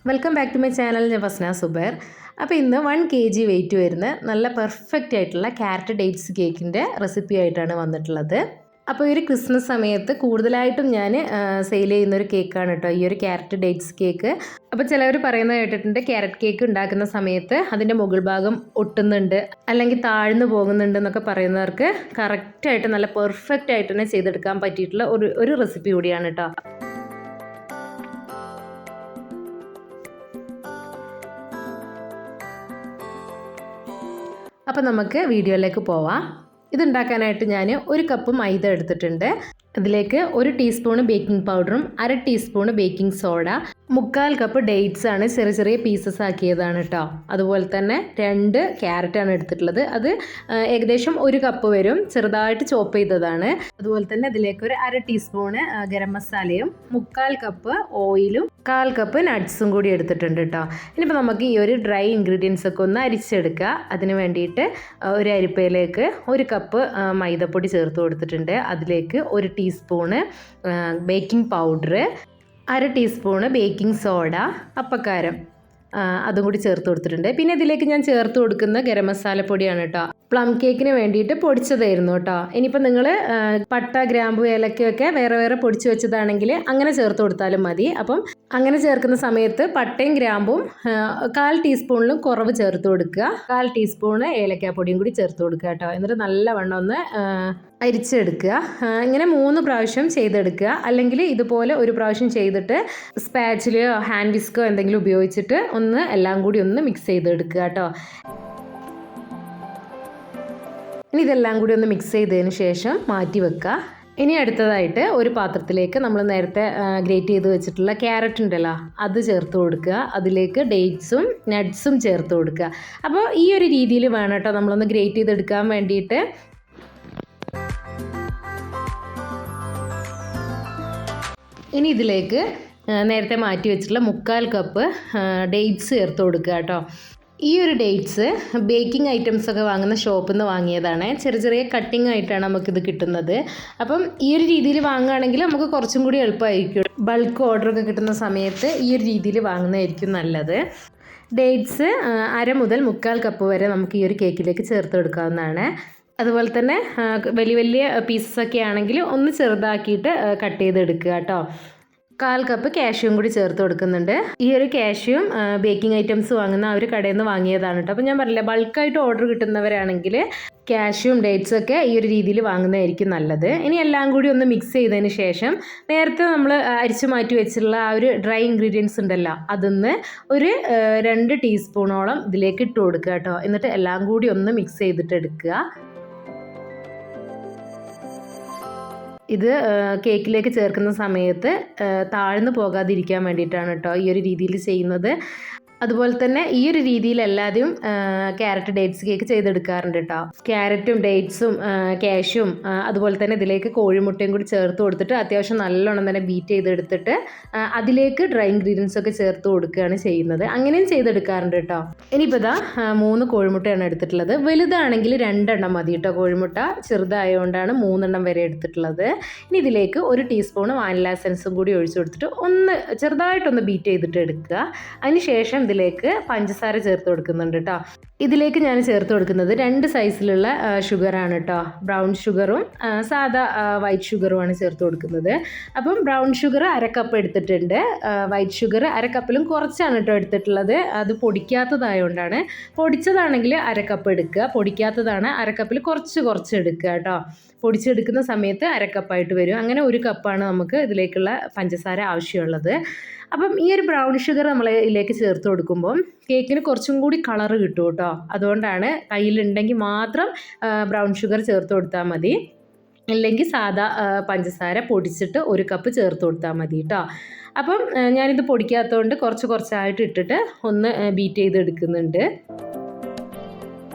Welcome back to my channel. ഞാൻ ഫസ്ന സുബൈർ. അപ്പോൾ ഇന്ന് 1 kg വെയിറ്റ് വരുന്ന നല്ല പെർഫെക്റ്റ് ആയിട്ടുള്ള ക്യാരറ്റ് ഡേറ്റ്സ് കേക്കിൻ്റെ റെസിപ്പി ആയിട്ടാണ് വന്നിട്ടുള്ളത്. അപ്പോൾ ഈ ഒരു ക്രിസ്മസ് സമയത്ത് കൂടുതലായിട്ടും ഞാൻ സെയിൽ ചെയ്യുന്നൊരു കേക്കാണ് കേട്ടോ ഈ ഒരു ക്യാരറ്റ് ഡേറ്റ്സ് കേക്ക്. അപ്പോൾ ചിലവർ പറയുന്നത് കേട്ടിട്ടുണ്ട്, ക്യാരറ്റ് കേക്ക് ഉണ്ടാക്കുന്ന സമയത്ത് അതിൻ്റെ മുകൾ ഭാഗം ഒട്ടുന്നുണ്ട് അല്ലെങ്കിൽ താഴ്ന്നു പോകുന്നുണ്ട് എന്നൊക്കെ പറയുന്നവർക്ക് കറക്റ്റായിട്ട് നല്ല പെർഫെക്റ്റ് ആയിട്ട് തന്നെ ചെയ്തെടുക്കാൻ പറ്റിയിട്ടുള്ള ഒരു റെസിപ്പി കൂടിയാണ് കേട്ടോ. അപ്പോൾ നമുക്ക് വീഡിയോയിലേക്ക് പോവാം. ഇതുണ്ടാക്കാനായിട്ട് ഞാൻ 1 കപ്പ് മൈദ എടുത്തിട്ടുണ്ട്. അതിലേക്ക് 1 ടീസ്പൂൺ ബേക്കിംഗ് പൗഡറും 1/2 teaspoon baking soda, 1/4 cup dates ആണ് ചെറിയ ചെറിയ പീസസ് ആക്കിയതാണ് കേട്ടോ. അതുപോലെ തന്നെ 2 ക്യാരറ്റാണ് എടുത്തിട്ടുള്ളത്. അത് ഏകദേശം 1 കപ്പ് വരും, ചെറുതായിട്ട് ചോപ്പ് ചെയ്തതാണ്. അതുപോലെ തന്നെ അതിലേക്ക് 1/2 ടീസ്പൂണ് ഗരം മസാലയും 1/4 കപ്പ് ഓയിലും 1/4 കപ്പ് നട്ട്സും കൂടി എടുത്തിട്ടുണ്ട് കേട്ടോ. ഇനിയിപ്പോൾ നമുക്ക് ഈ ഒരു ഡ്രൈ ഇൻഗ്രീഡിയൻസ് ഒക്കെ ഒന്ന് അരിച്ചെടുക്കുക. അതിന് വേണ്ടിയിട്ട് ഒരു അരിപ്പയിലേക്ക് 1 കപ്പ് മൈദപ്പൊടി ചേർത്ത് കൊടുത്തിട്ടുണ്ട്. അതിലേക്ക് 1 teaspoon baking powder, 1/2 teaspoon baking soda, അപ്പക്കാരം അതും കൂടി ചേർത്ത് കൊടുത്തിട്ടുണ്ട്. പിന്നെ ഇതിലേക്ക് ഞാൻ ചേർത്ത് കൊടുക്കുന്ന ഗരം മസാലപ്പൊടിയാണ് കേട്ടോ. പ്ലം കേക്കിന് വേണ്ടിയിട്ട് പൊടിച്ചതായിരുന്നു കേട്ടോ. ഇനിയിപ്പോൾ നിങ്ങൾ പട്ട, ഗ്രാമ്പു, ഏലക്കയൊക്കെ വേറെ വേറെ പൊടിച്ച് വെച്ചതാണെങ്കിൽ അങ്ങനെ ചേർത്ത് കൊടുത്താലും മതി. അപ്പം അങ്ങനെ ചേർക്കുന്ന സമയത്ത് പട്ടയും ഗ്രാമ്പും 1/4 ടീസ്പൂണിലും കുറവ് ചേർത്ത് കൊടുക്കുക. 1/4 ടീസ്പൂണ് ഏലക്കാപ്പൊടിയും കൂടി ചേർത്ത് കൊടുക്കുക കേട്ടോ. എന്നിട്ട് നല്ലവണ്ണം ഒന്ന് അരിച്ചെടുക്കുക. ഇങ്ങനെ 3 പ്രാവശ്യം ചെയ്തെടുക്കുക. അല്ലെങ്കിൽ ഇതുപോലെ ഒരു പ്രാവശ്യം ചെയ്തിട്ട് സ്പാച്ചിലോ ഹാൻഡ് വിസ്കോ എന്തെങ്കിലും ഉപയോഗിച്ചിട്ട് ഒന്ന് എല്ലാം കൂടി ഒന്ന് മിക്സ് ചെയ്തെടുക്കുക കേട്ടോ. ഇനി ഇതെല്ലാം കൂടി ഒന്ന് മിക്സ് ചെയ്തതിന് ശേഷം മാറ്റി വെക്കുക. ഇനി അടുത്തതായിട്ട് ഒരു പാത്രത്തിലേക്ക് നമ്മൾ നേരത്തെ ഗ്രേറ്റ് ചെയ്ത് വെച്ചിട്ടുള്ള ക്യാരറ്റ് ഉണ്ടല്ലോ അത് ചേർത്ത് കൊടുക്കുക. അതിലേക്ക് ഡേറ്റ്സും നട്ട്സും ചേർത്ത് കൊടുക്കുക. അപ്പോൾ ഈ ഒരു രീതിയിൽ വേണം കേട്ടോ നമ്മളൊന്ന് ഗ്രേറ്റ് ചെയ്തെടുക്കാൻ വേണ്ടിയിട്ട്. ഇനി ഇതിലേക്ക് നേരത്തെ മാറ്റി വെച്ചിട്ടുള്ള 1/4 കപ്പ് ഡേറ്റ്സ് ചേർത്ത് കൊടുക്കുക കേട്ടോ. ഈ ഒരു ഡേറ്റ്സ് ബേക്കിംഗ് ഐറ്റംസ് ഒക്കെ വാങ്ങുന്ന ഷോപ്പിൽ നിന്ന് വാങ്ങിയതാണ്. ചെറിയ ചെറിയ കട്ടിങ് ആയിട്ടാണ് നമുക്കിത് കിട്ടുന്നത്. അപ്പം ഈ ഒരു രീതിയിൽ വാങ്ങുകയാണെങ്കിൽ നമുക്ക് കുറച്ചും കൂടി എളുപ്പമായിരിക്കും. ബൾക്ക് ഓർഡറൊക്കെ കിട്ടുന്ന സമയത്ത് ഈ ഒരു രീതിയിൽ വാങ്ങുന്നതായിരിക്കും നല്ലത്. ഡേറ്റ്സ് 1/2 മുതൽ 1/4 കപ്പ് വരെ നമുക്ക് ഈ ഒരു കേക്കിലേക്ക് ചേർത്ത് കൊടുക്കാവുന്നതാണ്. അതുപോലെ തന്നെ വലിയ വലിയ പീസസ് ഒക്കെ ആണെങ്കിൽ ഒന്ന് ചെറുതാക്കിയിട്ട് കട്ട് ചെയ്തെടുക്കുക കേട്ടോ. 1/4 കപ്പ് കാഷ്യൂം കൂടി ചേർത്ത് കൊടുക്കുന്നുണ്ട്. ഈ ഒരു കാഷ്യൂം ബേക്കിംഗ് ഐറ്റംസ് വാങ്ങുന്ന ആ ഒരു കടയിൽ നിന്ന് വാങ്ങിയതാണ് കേട്ടോ. അപ്പോൾ ഞാൻ പറഞ്ഞില്ല, ബൾക്കായിട്ട് ഓർഡർ കിട്ടുന്നവരാണെങ്കിൽ കാഷ്യൂം ഡേറ്റ്സ് ഒക്കെ ഈ ഒരു രീതിയിൽ വാങ്ങുന്നതായിരിക്കും നല്ലത്. ഇനി എല്ലാം കൂടി ഒന്ന് മിക്സ് ചെയ്തതിന് ശേഷം നേരത്തെ നമ്മൾ അരിച്ചു മാറ്റി വെച്ചിട്ടുള്ള ആ ഒരു ഡ്രൈ ഇൻഗ്രീഡിയൻസ് ഉണ്ടല്ലോ അതിന്ന് ഒരു 2 ടീസ്പൂണോളം ഇതിലേക്ക് ഇട്ട് കൊടുക്കുക കേട്ടോ. എന്നിട്ട് എല്ലാം കൂടി ഒന്ന് മിക്സ് ചെയ്തിട്ട് എടുക്കുക. ഇത് കേക്കിലേക്ക് ചേർക്കുന്ന സമയത്ത് താഴ്ന്നു പോകാതിരിക്കാൻ വേണ്ടിയിട്ടാണ് കേട്ടോ ഈ ഒരു രീതിയിൽ ചെയ്യുന്നത്. അതുപോലെ തന്നെ ഈ ഒരു രീതിയിൽ എല്ലാവരും ക്യാരറ്റ് ഡേറ്റ്സ് കേക്ക് ചെയ്തെടുക്കാറുണ്ട് കേട്ടോ. ക്യാരറ്റും ഡേറ്റ്സും കാഷ്യൂം അതുപോലെ തന്നെ ഇതിലേക്ക് കോഴിമുട്ടയും കൂടി ചേർത്ത് കൊടുത്തിട്ട് അത്യാവശ്യം നല്ലോണം തന്നെ ബീറ്റ് ചെയ്തെടുത്തിട്ട് അതിലേക്ക് ഡ്രൈ ഇൻഗ്രീഡിയൻസ് ഒക്കെ ചേർത്ത് കൊടുക്കുകയാണ് ചെയ്യുന്നത്. അങ്ങനെയും ചെയ്തെടുക്കാറുണ്ട് കേട്ടോ. ഇനിയിപ്പോൾ ഇതാ 3 കോഴിമുട്ടയാണ് എടുത്തിട്ടുള്ളത്. വലുതാണെങ്കിൽ 2 എണ്ണം മതി കേട്ടോ കോഴിമുട്ട. ചെറുതായതുകൊണ്ടാണ് 3 എണ്ണം വരെ എടുത്തിട്ടുള്ളത്. ഇനി ഇതിലേക്ക് 1 ടീസ്പൂൺ വാനില എസൻസും കൂടി ഒഴിച്ചു കൊടുത്തിട്ട് ഒന്ന് ചെറുതായിട്ടൊന്ന് ബീറ്റ് ചെയ്തിട്ട് എടുക്കുക. അതിനുശേഷം ഇതിലേക്ക് പഞ്ചസാര ചേർത്ത് കൊടുക്കുന്നുണ്ട് കേട്ടോ. ഇതിലേക്ക് ഞാൻ ചേർത്ത് കൊടുക്കുന്നത് 2 സൈസിലുള്ള ഷുഗറാണ് കേട്ടോ. ബ്രൗൺ ഷുഗറും സാധാ വൈറ്റ് ഷുഗറുമാണ് ചേർത്ത് കൊടുക്കുന്നത്. അപ്പം ബ്രൗൺ ഷുഗർ 1/2 കപ്പ് എടുത്തിട്ടുണ്ട്. വൈറ്റ് ഷുഗർ 1/2 കപ്പിലും കുറച്ചാണ് കേട്ടോ എടുത്തിട്ടുള്ളത്. അത് പൊടിക്കാത്തതായതുകൊണ്ടാണ്. പൊടിച്ചതാണെങ്കിൽ 1/2 കപ്പ് എടുക്കുക, പൊടിക്കാത്തതാണ് 1/2 കപ്പിൽ കുറച്ച് എടുക്കുക കേട്ടോ. പൊടിച്ചെടുക്കുന്ന സമയത്ത് 1/2 കപ്പായിട്ട് വരും. അങ്ങനെ 1 കപ്പാണ് നമുക്ക് ഇതിലേക്കുള്ള പഞ്ചസാര ആവശ്യമുള്ളത്. അപ്പം ഈ ഒരു ബ്രൗൺ ഷുഗർ നമ്മൾ ഇതിലേക്ക് ചേർത്ത് കൊടുക്കുമ്പം കേക്കിന് കുറച്ചും കൂടി കളറ് കിട്ടും കേട്ടോ. അതുകൊണ്ടാണ് കയ്യിലുണ്ടെങ്കിൽ മാത്രം ബ്രൗൺ ഷുഗർ ചേർത്ത് കൊടുത്താൽ മതി. അല്ലെങ്കിൽ സാധാ പഞ്ചസാര പൊടിച്ചിട്ട് 1 കപ്പ് ചേർത്ത് കൊടുത്താൽ മതി കേട്ടോ. അപ്പം ഞാനിത് പൊടിക്കാത്തതുകൊണ്ട് കുറച്ചായിട്ട് ഇട്ടിട്ട് ഒന്ന് ബീറ്റ് ചെയ്തെടുക്കുന്നുണ്ട്.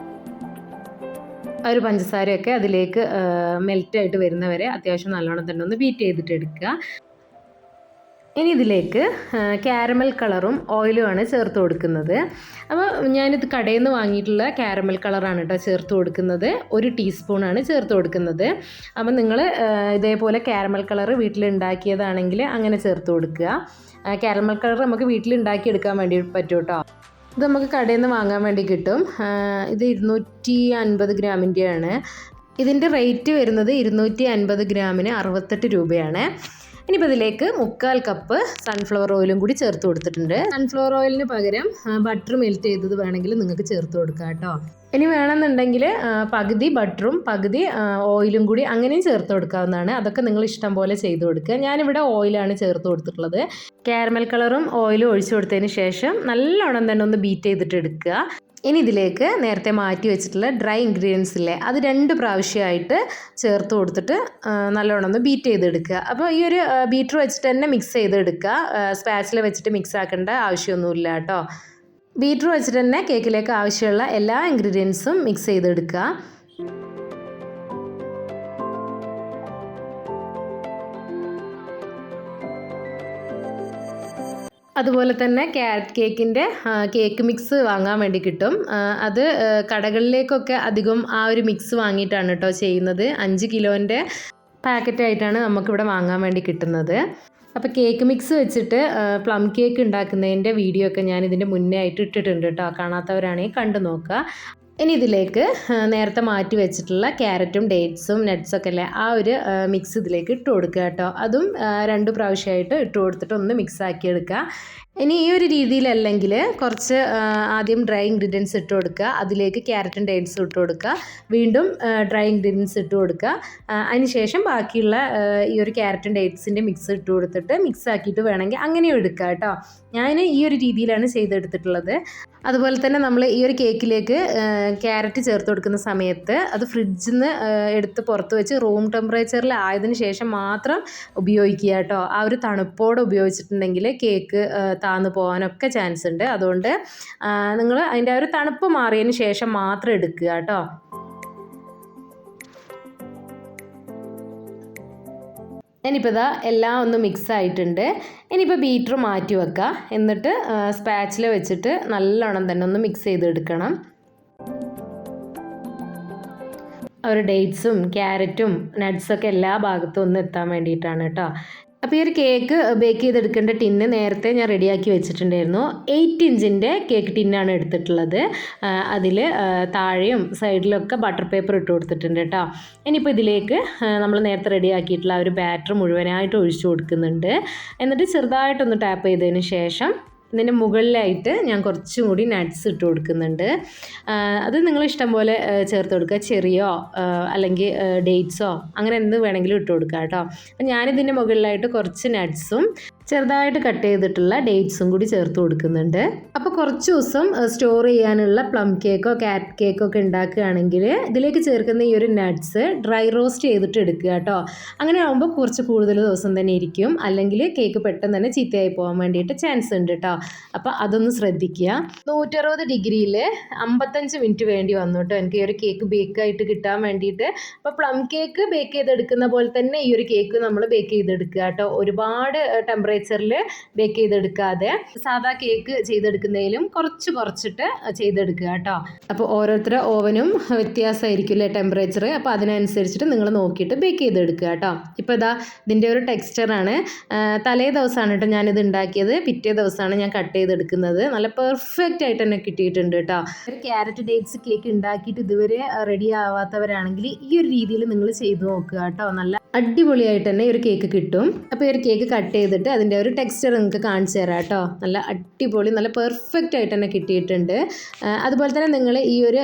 ഒരു പഞ്ചസാരയൊക്കെ അതിലേക്ക് മെൽറ്റായിട്ട് വരുന്നവരെ അത്യാവശ്യം നല്ലോണം തന്നെ ഒന്ന് ബീറ്റ് ചെയ്തിട്ട് എടുക്കുക. ഇനി ഇതിലേക്ക് കാരമൽ കളറും ഓയിലുമാണ് ചേർത്ത് കൊടുക്കുന്നത്. അപ്പോൾ ഞാനിത് കടയിൽ നിന്ന് വാങ്ങിയിട്ടുള്ള കാരമൽ കളറാണ് കേട്ടോ ചേർത്ത് കൊടുക്കുന്നത്. 1 ടീസ്പൂണാണ് ചേർത്ത് കൊടുക്കുന്നത്. അപ്പോൾ നിങ്ങൾ ഇതേപോലെ കാരമൽ കളർ വീട്ടിലുണ്ടാക്കിയതാണെങ്കിൽ അങ്ങനെ ചേർത്ത് കൊടുക്കുക. കാരമൽ കളർ നമുക്ക് വീട്ടിലുണ്ടാക്കിയെടുക്കാൻ വേണ്ടി പറ്റും കേട്ടോ. ഇത് നമുക്ക് കടയിൽ നിന്ന് വാങ്ങാൻ വേണ്ടി കിട്ടും. ഇത് 250 ഗ്രാമിൻ്റെയാണ്. ഇതിൻ്റെ റേറ്റ് വരുന്നത് 250 ഗ്രാമിന് 68 രൂപയാണ്. ഇനിയിപ്പോൾ ഇതിലേക്ക് 1/4 കപ്പ് സൺഫ്ലവർ ഓയിലും കൂടി ചേർത്ത് കൊടുത്തിട്ടുണ്ട്. സൺഫ്ലവർ ഓയിലിന് പകരം ബട്ടർ മെൽറ്റ് ചെയ്തത് വേണമെങ്കിൽ നിങ്ങൾക്ക് ചേർത്ത് കൊടുക്കാം കേട്ടോ. ഇനി വേണമെന്നുണ്ടെങ്കിൽ പകുതി ബട്ടറും പകുതി ഓയിലും കൂടി അങ്ങനെയും ചേർത്ത് കൊടുക്കാവുന്നതാണ്. അതൊക്കെ നിങ്ങൾ ഇഷ്ടം പോലെ ചെയ്ത് കൊടുക്കുക. ഞാനിവിടെ ഓയിലാണ് ചേർത്ത് കൊടുത്തിട്ടുള്ളത്. കാരമൽ കളറും ഓയിലും ഒഴിച്ചു കൊടുത്തതിന് ശേഷം നല്ലോണം തന്നെ ഒന്ന് ബീറ്റ് ചെയ്തിട്ട് എടുക്കുക. ഇനി ഇതിലേക്ക് നേരത്തെ മാറ്റി വെച്ചിട്ടുള്ള ഡ്രൈ ഇൻഗ്രീഡിയൻസ് ഇല്ലേ, അത് 2 പ്രാവശ്യമായിട്ട് ചേർത്ത് കൊടുത്തിട്ട് നല്ലോണം ഒന്ന് ബീറ്റ് ചെയ്തെടുക്കുക. അപ്പോൾ ഈ ഒരു ബീറ്റർ വെച്ചിട്ട് തന്നെ മിക്സ് ചെയ്തെടുക്കുക. സ്പാച്ചില വെച്ചിട്ട് മിക്സ് ആക്കേണ്ട ആവശ്യമൊന്നുമില്ല കേട്ടോ. ബീറ്റർ വെച്ചിട്ട് തന്നെ കേക്കിലേക്ക് ആവശ്യമുള്ള എല്ലാ ഇൻഗ്രീഡിയൻസും മിക്സ് ചെയ്തെടുക്കുക. അതുപോലെ തന്നെ ക്യാരറ്റ് കേക്കിൻ്റെ കേക്ക് മിക്സ് വാങ്ങാൻ വേണ്ടി കിട്ടും. അത് കടകളിലേക്കൊക്കെ അധികം ആ ഒരു മിക്സ് വാങ്ങിയിട്ടാണ് കേട്ടോ ചെയ്യുന്നത്. 5 കിലോൻ്റെ പാക്കറ്റായിട്ടാണ് നമുക്കിവിടെ വാങ്ങാൻ വേണ്ടി കിട്ടുന്നത്. അപ്പോൾ കേക്ക് മിക്സ് വെച്ചിട്ട് പ്ലം കേക്ക് ഉണ്ടാക്കുന്നതിൻ്റെ വീഡിയോ ഒക്കെ ഞാൻ ഇതിൻ്റെ മുന്നേ ആയിട്ട് ഇട്ടിട്ടുണ്ട് കേട്ടോ. കാണാത്തവരാണെങ്കിൽ കണ്ടു നോക്കുക. ഇനി ഇതിലേക്ക് നേരത്തെ മാറ്റി വെച്ചിട്ടുള്ള ക്യാരറ്റും ഡേറ്റ്സും നട്ട്സൊക്കെ അല്ലേ, ആ ഒരു മിക്സ് ഇതിലേക്ക് ഇട്ട് കൊടുക്കുക കേട്ടോ. അതും 2 പ്രാവശ്യമായിട്ട് ഇട്ട് കൊടുത്തിട്ട് ഒന്ന് മിക്സ് ആക്കി എടുക്കുക. ഇനി ഈ ഒരു രീതിയിലല്ലെങ്കിൽ കുറച്ച് ആദ്യം ഡ്രൈ ഇൻഗ്രീഡിയൻസ് ഇട്ട് കൊടുക്കുക. അതിലേക്ക് ക്യാരറ്റും ഡേറ്റ്സും ഇട്ട് കൊടുക്കുക. വീണ്ടും ഡ്രൈ ഇൻഗ്രീഡിയൻസ് ഇട്ട് കൊടുക്കുക. അതിനുശേഷം ബാക്കിയുള്ള ഈ ഒരു ക്യാരറ്റും ഡേറ്റ്സിൻ്റെ മിക്സ് ഇട്ട് കൊടുത്തിട്ട് മിക്സ് ആക്കിയിട്ട് വേണമെങ്കിൽ അങ്ങനെയും എടുക്കുക കേട്ടോ. ഞാൻ ഈ ഒരു രീതിയിലാണ് ചെയ്തെടുത്തിട്ടുള്ളത്. അതുപോലെ തന്നെ നമ്മൾ ഈ ഒരു കേക്കിലേക്ക് ക്യാരറ്റ് ചേർത്ത് കൊടുക്കുന്ന സമയത്ത് അത് ഫ്രിഡ്ജിൽ നിന്ന് എടുത്ത് പുറത്ത് വെച്ച് റൂം ടെമ്പറേച്ചറിൽ ആയതിനു ശേഷം മാത്രം ഉപയോഗിക്കുക കേട്ടോ. ആ ഒരു തണുപ്പോടെ ഉപയോഗിച്ചിട്ടുണ്ടെങ്കിൽ കേക്ക് താന്ന് പോകാനൊക്കെ ചാൻസ് ഉണ്ട്. അതുകൊണ്ട് നിങ്ങൾ അതിൻ്റെ ആ ഒരു തണുപ്പ് മാറിയതിന് ശേഷം മാത്രം എടുക്കുക കേട്ടോ. ഇനിയിപ്പോൾ ഇതാ എല്ലാം ഒന്ന് മിക്സ് ആയിട്ടുണ്ട്. ഇനിയിപ്പോൾ ബീറ്റർ മാറ്റി വെക്കുക. എന്നിട്ട് സ്പാച്ചില വെച്ചിട്ട് നല്ലോണം തന്നെ ഒന്ന് മിക്സ് ചെയ്തെടുക്കണം. ഒരു ഡേറ്റ്സും ക്യാരറ്റും നട്ട്സൊക്കെ എല്ലാ ഭാഗത്തും ഒന്ന് എത്താൻ വേണ്ടിയിട്ടാണ് കേട്ടോ. അപ്പോൾ ഈ ഒരു കേക്ക് ബേക്ക് ചെയ്തെടുക്കേണ്ട ടിന്ന് നേരത്തെ ഞാൻ റെഡിയാക്കി വെച്ചിട്ടുണ്ടായിരുന്നു. 8 ഇഞ്ചിൻ്റെ കേക്ക് ടിന്നാണ് എടുത്തിട്ടുള്ളത്. അതിൽ താഴെയും സൈഡിലൊക്കെ ബട്ടർ പേപ്പർ ഇട്ട് കൊടുത്തിട്ടുണ്ട് കേട്ടോ. ഇനിയിപ്പോൾ ഇതിലേക്ക് നമ്മൾ നേരത്തെ റെഡിയാക്കിയിട്ടുള്ള ആ ഒരു ബാറ്റർ മുഴുവനായിട്ട് ഒഴിച്ചു കൊടുക്കുന്നുണ്ട്. എന്നിട്ട് ചെറുതായിട്ടൊന്ന് ടാപ്പ് ചെയ്തതിന് ശേഷം ഇതിൻ്റെ മുകളിലായിട്ട് ഞാൻ കുറച്ചും കൂടി നട്ട്സ് ഇട്ട് കൊടുക്കുന്നുണ്ട്. അത് നിങ്ങൾ ഇഷ്ടം പോലെ ചേർത്ത് കൊടുക്കുക. ചെറിയോ അല്ലെങ്കിൽ ഡേറ്റ്സോ അങ്ങനെ എന്ത് വേണമെങ്കിലും ഇട്ട് കൊടുക്കുക കേട്ടോ. അപ്പം ഞാനിതിൻ്റെ മുകളിലായിട്ട് കുറച്ച് നട്ട്സും ചെറുതായിട്ട് കട്ട് ചെയ്തിട്ടുള്ള ഡേറ്റ്സും കൂടി ചേർത്ത് കൊടുക്കുന്നുണ്ട്. അപ്പോൾ കുറച്ച് ദിവസം സ്റ്റോർ ചെയ്യാനുള്ള പ്ലം കേക്കോ ക്യാരറ്റ് കേക്കോ ഒക്കെ ഉണ്ടാക്കുകയാണെങ്കിൽ ഇതിലേക്ക് ചേർക്കുന്ന ഈ ഒരു നട്ട്സ് ഡ്രൈ റോസ്റ്റ് ചെയ്തിട്ട് എടുക്കുക കേട്ടോ. അങ്ങനെ ആകുമ്പോൾ കുറച്ച് കൂടുതൽ ദിവസം തന്നെ ഇരിക്കും. അല്ലെങ്കിൽ കേക്ക് പെട്ടെന്ന് തന്നെ ചീത്തയായി പോകാൻ വേണ്ടിയിട്ട് ചാൻസ് ഉണ്ട് കേട്ടോ. അപ്പോൾ അതൊന്ന് ശ്രദ്ധിക്കുക. 160 ഡിഗ്രിയിൽ 55 മിനിറ്റ് വേണ്ടി വന്നു കേട്ടോ എനിക്ക് ഈ ഒരു കേക്ക് ബേക്കായിട്ട് കിട്ടാൻ വേണ്ടിയിട്ട്. അപ്പോൾ പ്ലം കേക്ക് ബേക്ക് ചെയ്തെടുക്കുന്ന പോലെ തന്നെ ഈ ഒരു കേക്ക് നമ്മൾ ബേക്ക് ചെയ്തെടുക്കുക കേട്ടോ. ഒരുപാട് ടെമ്പറേച്ചറിൽ ബേക്ക് ചെയ്തെടുക്കാതെ സാധാ കേക്ക് ചെയ്തെടുക്കുന്നതിലും കുറച്ചിട്ട് ചെയ്തെടുക്കുക കേട്ടോ. അപ്പോൾ ഓരോരുത്തരുടെ ഓവനും വ്യത്യാസമായിരിക്കും അല്ലേ ടെമ്പറേച്ചർ. അപ്പോൾ അതിനനുസരിച്ചിട്ട് നിങ്ങൾ നോക്കിയിട്ട് ബേക്ക് ചെയ്തെടുക്കുക കേട്ടോ. ഇപ്പോൾ ഇതാ ഇതിൻ്റെ ഒരു ടെക്സ്ചറാണ്. തലേ ദിവസമാണ് കേട്ടോ ഞാനിത് ഉണ്ടാക്കിയത്. പിറ്റേ ദിവസമാണ് ഞാൻ കട്ട് ചെയ്തെടുക്കുന്നത്. നല്ല പെർഫെക്റ്റ് ആയിട്ട് തന്നെ കിട്ടിയിട്ടുണ്ട് കേട്ടോ. ഒരു ക്യാരറ്റ് ഡേറ്റ്സ് കേക്ക് ഉണ്ടാക്കിയിട്ട് ഇതുവരെ റെഡി ആവാത്തവരാണെങ്കിൽ ഈ ഒരു രീതിയിൽ നിങ്ങൾ ചെയ്ത് നോക്കുക കേട്ടോ. നല്ല അടിപൊളിയായിട്ട് തന്നെ ഈ ഒരു കേക്ക് കിട്ടും. അപ്പോൾ ഈ ഒരു കേക്ക് കട്ട് ചെയ്തിട്ട് അതിൻ്റെ ഒരു ടെക്സ്ചർ നിങ്ങൾക്ക് കാണിച്ചു തരാം കേട്ടോ. നല്ല അടിപൊളി നല്ല പെർഫെക്റ്റ് ആയിട്ട് തന്നെ കിട്ടിയിട്ടുണ്ട്. അതുപോലെ തന്നെ നിങ്ങൾ ഈ ഒരു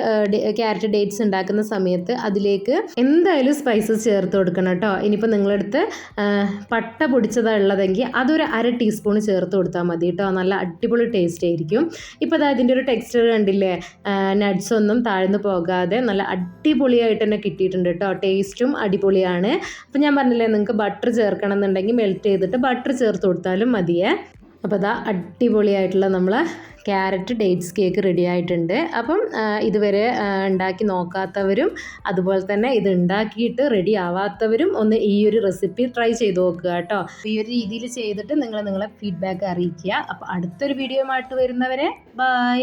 ക്യാരറ്റ് ഡേറ്റ്സ് ഉണ്ടാക്കുന്ന സമയത്ത് അതിലേക്ക് എന്തായാലും സ്പൈസസ് ചേർത്ത് കൊടുക്കണം കേട്ടോ. ഇനിയിപ്പോൾ നിങ്ങളടുത്ത് പട്ട പൊടിച്ചതാണ് ഉള്ളതെങ്കിൽ അതൊരു 1/2 ടീസ്പൂൺ ചേർത്ത് കൊടുത്താൽ മതി കേട്ടോ. നല്ല അടിപൊളി ടേസ്റ്റ് ആയിരിക്കും. ഇപ്പോൾ അതാ ഇതിൻ്റെ ഒരു ടെക്സ്ചർ കണ്ടില്ലേ, നട്ട്സ് ഒന്നും താഴ്ന്നു പോകാതെ നല്ല അടിപൊളിയായിട്ട് തന്നെ കിട്ടിയിട്ടുണ്ട് കേട്ടോ. ടേസ്റ്റും അടിപൊളിയാണ്. അപ്പോൾ ഞാൻ പറഞ്ഞില്ലേ നിങ്ങൾക്ക് ബട്ടർ ചേർക്കണം എന്നുണ്ടെങ്കിൽ മെൽറ്റ് ചെയ്തിട്ട് ബട്ടർ ചേർത്ത് കൊടുത്താലും മതിയേ. അപ്പോൾ ഇതാ അടിപൊളിയായിട്ടുള്ള നമ്മളെ ക്യാരറ്റ് ഡേറ്റ്സ് കേക്ക് റെഡി ആയിട്ടുണ്ട്. അപ്പം ഇതുവരെ ഉണ്ടാക്കി നോക്കാത്തവരും അതുപോലെ തന്നെ ഇത് ഉണ്ടാക്കിയിട്ട് റെഡി ആവാത്തവരും ഒന്ന് ഈ ഒരു റെസിപ്പി ട്രൈ ചെയ്ത് നോക്കുക കേട്ടോ. ഈ ഒരു രീതിയിൽ ചെയ്തിട്ട് നിങ്ങളെ ഫീഡ്ബാക്ക് അറിയിക്കുക. അപ്പോൾ അടുത്തൊരു വീഡിയോയുമായിട്ട് വരുന്നവരെ ബൈ.